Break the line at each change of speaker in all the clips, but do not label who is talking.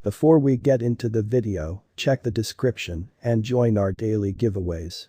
Before we get into the video, check the description and join our daily giveaways.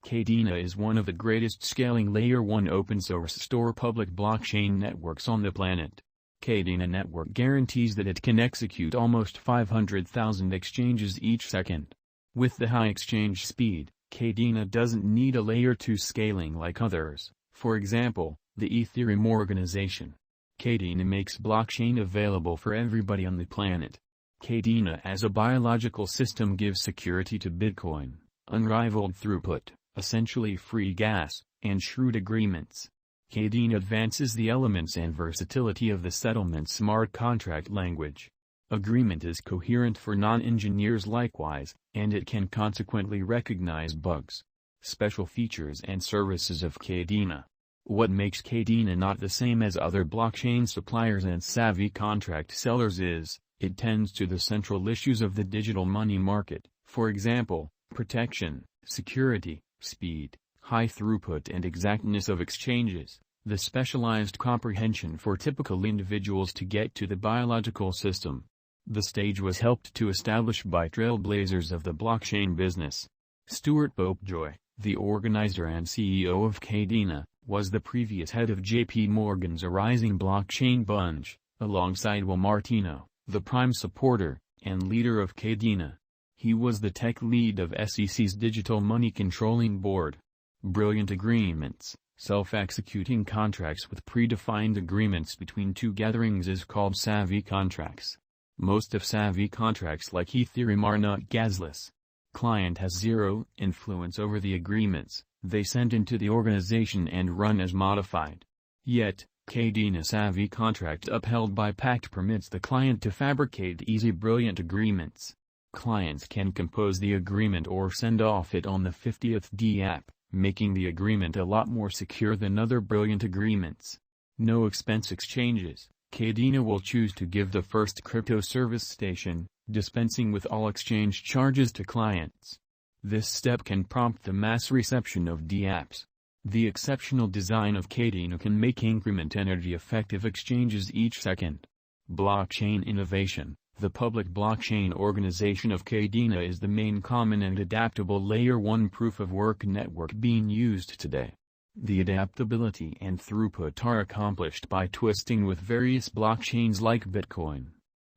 Kadena is one of the greatest scaling Layer 1 open-source store public blockchain networks on the planet. Kadena network guarantees that it can execute almost 500,000 exchanges each second. With the high exchange speed, Kadena doesn't need a Layer 2 scaling like others, for example, the Ethereum organization. Kadena makes blockchain available for everybody on the planet. Kadena as a biological system gives security to Bitcoin, unrivaled throughput, essentially free gas, and shrewd agreements. Kadena advances the elements and versatility of the settlement smart contract language. Agreement is coherent for non-engineers likewise, and it can consequently recognize bugs. Special features and services of Kadena. What makes Kadena not the same as other blockchain suppliers and savvy contract sellers is, it tends to the central issues of the digital money market, for example, protection, security, speed, high throughput and exactness of exchanges, the specialized comprehension for typical individuals to get to the biological system. The stage was helped to establish by trailblazers of the blockchain business. Stuart Popejoy, the organizer and CEO of Kadena, was the previous head of JP Morgan's Rising Blockchain Bunch, alongside Will Martino, the prime supporter and leader of Kadena. He was the tech lead of SEC's Digital Money Controlling Board. Brilliant agreements, self-executing contracts with predefined agreements between two gatherings is called savvy contracts. Most of savvy contracts like Ethereum are not gasless. Client has zero influence over the agreements they send into the organization and run as modified. Yet, Kadena savvy contract upheld by Pact permits the client to fabricate easy brilliant agreements. Clients can compose the agreement or send off it on the 50th DApp, making the agreement a lot more secure than other brilliant agreements. No expense exchanges. Kadena will choose to give the first crypto service station, dispensing with all exchange charges to clients. This step can prompt the mass reception of DApps. The exceptional design of Kadena can make increment energy-effective exchanges each second. Blockchain innovation. The public blockchain organization of Kadena is the main common and adaptable Layer 1 proof-of-work network being used today. The adaptability and throughput are accomplished by twisting with various blockchains like Bitcoin.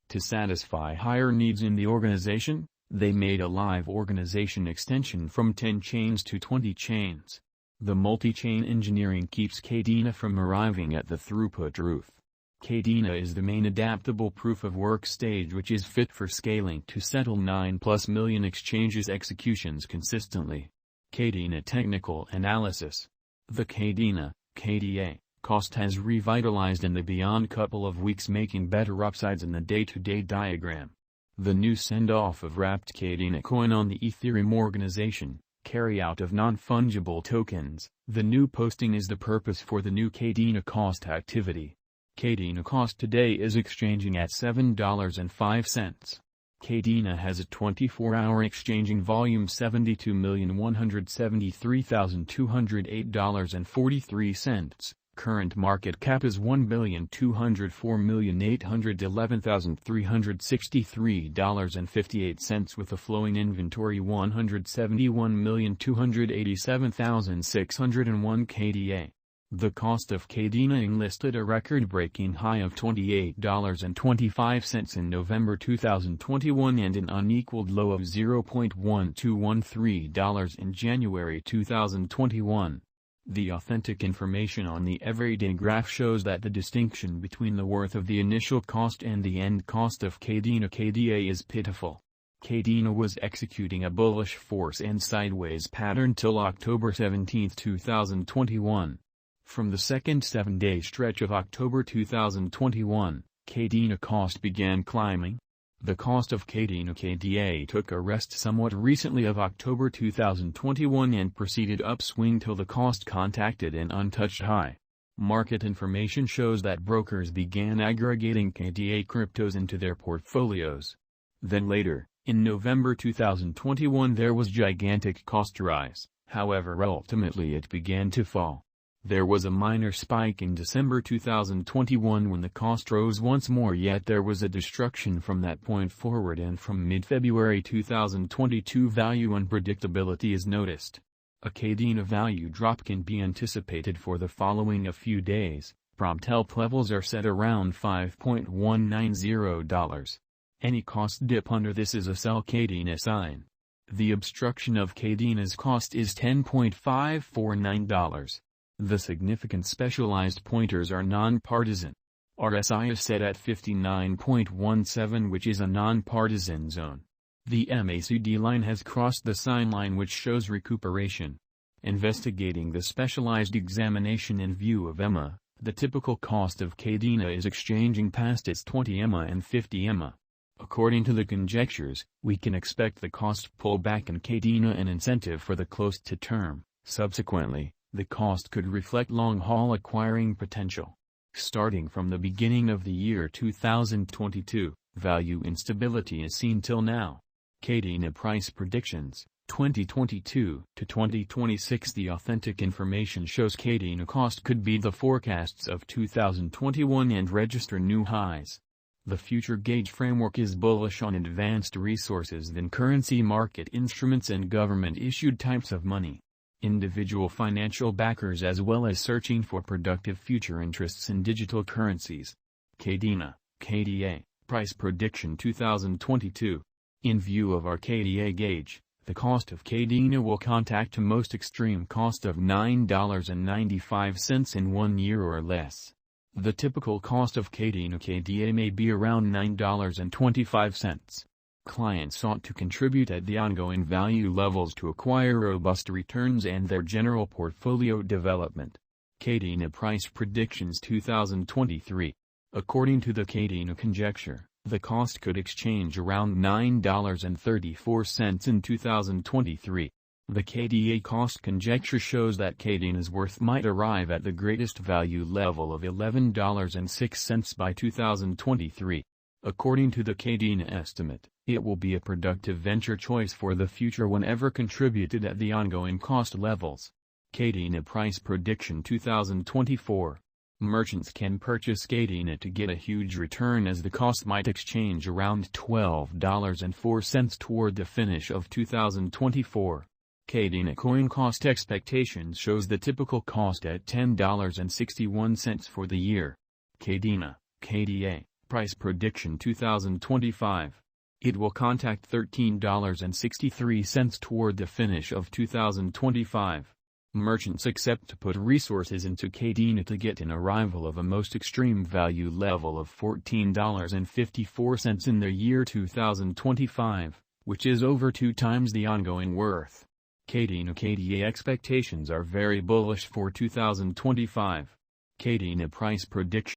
To satisfy higher needs in the organization, they made a live organization extension from 10 chains to 20 chains. The multi-chain engineering keeps Kadena from arriving at the throughput roof. Kadena is the main adaptable proof-of-work stage which is fit for scaling to settle 9+ million exchanges executions consistently. Kadena technical analysis. The Kadena, KDA, cost has revitalized in the beyond couple of weeks, making better upsides in the day-to-day diagram. The new send-off of wrapped Kadena coin on the Ethereum organization, carryout of non-fungible tokens. The new posting is the purpose for the new Kadena cost activity. Kadena cost today is exchanging at $7.05. Kadena has a 24-hour exchanging volume $72,173,208.43. Current market cap is $1,204,811,363.58 with a flowing inventory 171,287,601 KDA. The cost of Kadena enlisted a record-breaking high of $28.25 in November 2021 and an unequaled low of $0.1213 in January 2021. The authentic information on the everyday graph shows that the distinction between the worth of the initial cost and the end cost of Kadena KDA is pitiful. Kadena was executing a bullish force and sideways pattern till October 17, 2021. From the second 7-day stretch of October 2021, Kadena cost began climbing. The cost of Kadena KDA took a rest somewhat recently of October 2021 and proceeded upswing till the cost contacted an untouched high. Market information shows that brokers began aggregating KDA cryptos into their portfolios. Then later, in November 2021 there was gigantic cost rise, however ultimately it began to fall. There was a minor spike in December 2021 when the cost rose once more, yet there was a destruction from that point forward, and from mid-February 2022 value unpredictability is noticed. A Kadena value drop can be anticipated for the following a few days. Prompt help levels are set around $5.190. Any cost dip under this is a sell Kadena sign. The obstruction of Kadena's cost is $10.549. The significant specialized pointers are non-partisan. RSI is set at 59.17, which is a non-partisan zone. The MACD line has crossed the sign line, which shows recuperation. Investigating the specialized examination in view of EMA, the typical cost of Kadena is exchanging past its 20 EMA and 50 EMA. According to the conjectures, we can expect the cost pullback in Kadena an incentive for the close to term. Subsequently, the cost could reflect long-haul acquiring potential. Starting from the beginning of the year 2022, value instability is seen till now. Kadena price predictions, 2022 to 2026. The authentic information shows Kadena cost could beat the forecasts of 2021 and register new highs. The future gauge framework is bullish on advanced resources than currency market instruments and government-issued types of money. Individual financial backers as well as searching for productive future interests in digital currencies. Kadena, KDA, price prediction 2022. In view of our KDA gauge, the cost of Kadena will contact a most extreme cost of $9.95 in 1 year or less. The typical cost of Kadena KDA may be around $9.25. Clients sought to contribute at the ongoing value levels to acquire robust returns and their general portfolio development. Kadena price predictions 2023. According to the Kadena conjecture, the cost could exchange around $9.34 in 2023. The KDA cost conjecture shows that Kadena's worth might arrive at the greatest value level of $11.06 by 2023. According to the Kadena estimate, it will be a productive venture choice for the future whenever contributed at the ongoing cost levels. Kadena price prediction 2024. Merchants can purchase Kadena to get a huge return, as the cost might exchange around $12.04 toward the finish of 2024. Kadena coin cost expectations shows the typical cost at $10.61 for the year. Kadena, KDA, price prediction 2025. It will contact $13.63 toward the finish of 2025. Merchants accept to put resources into Kadena to get an arrival of a most extreme value level of $14.54 in the year 2025, which is over 2 times the ongoing worth. Kadena KDA expectations are very bullish for 2025. Kadena price prediction